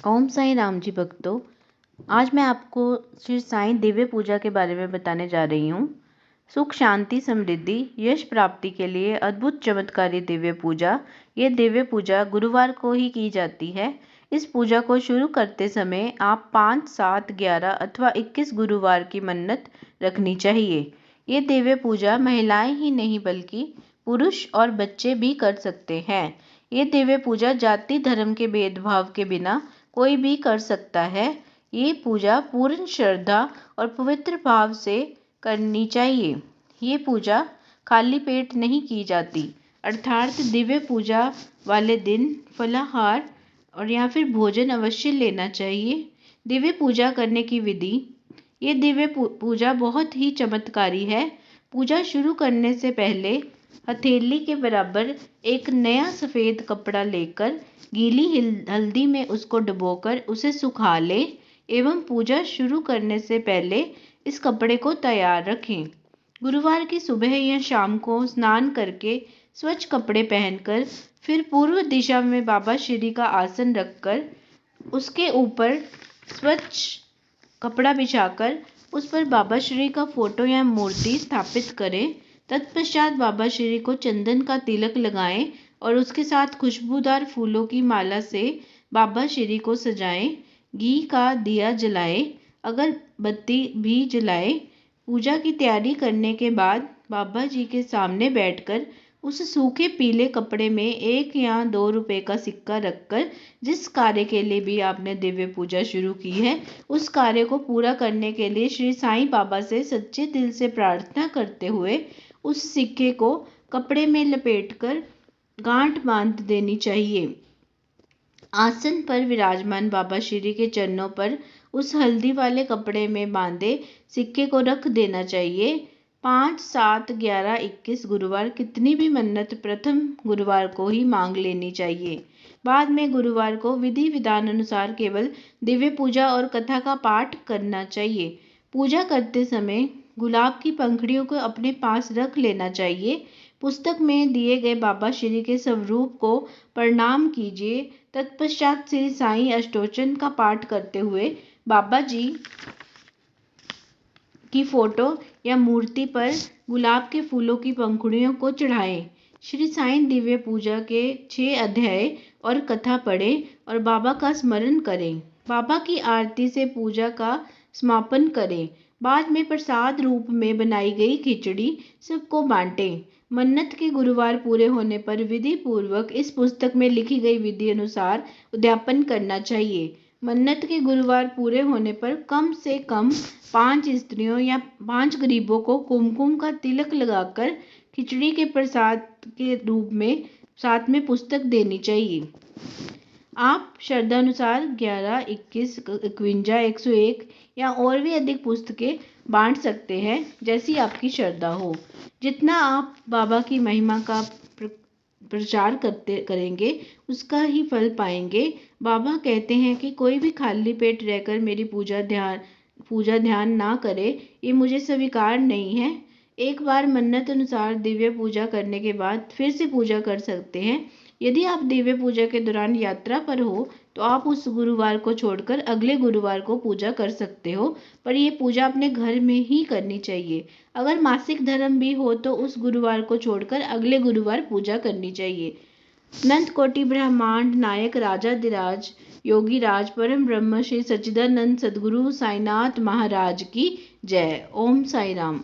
ओम साईं राम जी भक्तों, आज मैं आपको श्री साईं दिव्य पूजा के बारे में बताने जा रही हूँ। सुख शांति समृद्धि यश प्राप्ति के लिए अद्भुत चमत्कारी दिव्य पूजा। ये दिव्य पूजा गुरुवार को ही की जाती है। इस पूजा को शुरू करते समय आप 5, 7, 11 अथवा 21 गुरुवार की मन्नत रखनी चाहिए। ये दिव्य पूजा महिलाएं ही नहीं बल्कि पुरुष और बच्चे भी कर सकते हैं। ये दिव्य पूजा जाति धर्म के भेदभाव के बिना कोई भी कर सकता है। ये पूजा पूर्ण श्रद्धा और पवित्र भाव से करनी चाहिए। ये पूजा खाली पेट नहीं की जाती, अर्थात दिव्य पूजा वाले दिन फलाहार और या फिर भोजन अवश्य लेना चाहिए। दिव्य पूजा करने की विधि। ये दिव्य पूजा बहुत ही चमत्कारी है। पूजा शुरू करने से पहले हथेली के बराबर एक नया सफ़ेद कपड़ा लेकर गीली हल्दी में उसको डुबोकर उसे सुखा लें एवं पूजा शुरू करने से पहले इस कपड़े को तैयार रखें। गुरुवार की सुबह या शाम को स्नान करके स्वच्छ कपड़े पहनकर फिर पूर्व दिशा में बाबा श्री का आसन रखकर उसके ऊपर स्वच्छ कपड़ा बिछाकर उस पर बाबा श्री का फोटो या मूर्ति स्थापित करें। तत्पश्चात बाबा श्री को चंदन का तिलक लगाएं और उसके साथ खुशबूदार फूलों की माला से बाबा श्री को सजाएं। घी का दिया जलाएं, अगरबत्ती भी जलाएं। पूजा की तैयारी करने के बाद बाबा जी के सामने बैठकर उस सूखे पीले कपड़े में 1 या 2 रुपए का सिक्का रखकर जिस कार्य के लिए भी आपने दिव्य पूजा शुरू की है उस कार्य को पूरा करने के लिए श्री साईं बाबा से सच्चे दिल से प्रार्थना करते हुए उस सिक्के को कपड़े में लपेटकर गांठ बांध देनी चाहिए। आसन पर विराजमान बाबा श्री के चरणों पर उस हल्दी वाले कपड़े में बांधे सिक्के को रख देना चाहिए। 5, 7, 11, 21 गुरुवार कितनी भी मन्नत प्रथम गुरुवार को ही मांग लेनी चाहिए। बाद में गुरुवार को विधि विधान अनुसार केवल दिव्य पूजा और कथा का पाठ करना चाहिए। पूजा करते समय गुलाब की पंखुड़ियों को अपने पास रख लेना चाहिए। पुस्तक में दिए गए बाबा श्री के स्वरूप को प्रणाम कीजिए। तत्पश्चात श्री साईं अष्टोचन का पाठ करते हुए बाबा जी की फोटो या मूर्ति पर गुलाब के फूलों की पंखुड़ियों को चढ़ाएं। श्री साईं दिव्य पूजा के 6 अध्याय और कथा पढ़ें और बाबा का स्मरण करें। बाबा की आरती से पूजा का समापन करें। बाद में प्रसाद रूप में बनाई गई खिचड़ी सबको बांटें। मन्नत के गुरुवार पूरे होने पर विधि पूर्वक इस पुस्तक में लिखी गई विधि अनुसार उद्यापन करना चाहिए। मन्नत के गुरुवार पूरे होने पर कम से कम 5 स्त्रियों या 5 गरीबों को कुमकुम का तिलक लगाकर खिचड़ी के प्रसाद के रूप में साथ में पुस्तक देनी चाहिए। आप श्रद्धानुसार 11, 21, 51, 101 या और भी अधिक पुस्तकें बांट सकते हैं, जैसी आपकी श्रद्धा हो। जितना आप बाबा की महिमा का प्रचार करेंगे उसका ही फल पाएंगे। बाबा कहते हैं कि कोई भी खाली पेट रहकर मेरी पूजा ध्यान ना करे, ये मुझे स्वीकार नहीं है। एक बार मन्नत अनुसार दिव्य पूजा करने के बाद फिर से पूजा कर सकते हैं। यदि आप दिव्य पूजा के दौरान यात्रा पर हो तो आप उस गुरुवार को छोड़कर अगले गुरुवार को पूजा कर सकते हो, पर यह पूजा अपने घर में ही करनी चाहिए। अगर मासिक धर्म भी हो तो उस गुरुवार को छोड़कर अगले गुरुवार पूजा करनी चाहिए। अनंत कोटि ब्रह्मांड नायक राजाधिराज योगी राज परम ब्रह्म श्री सच्चिदानंद सद्गुरु साईनाथ महाराज की जय। ओम साई राम।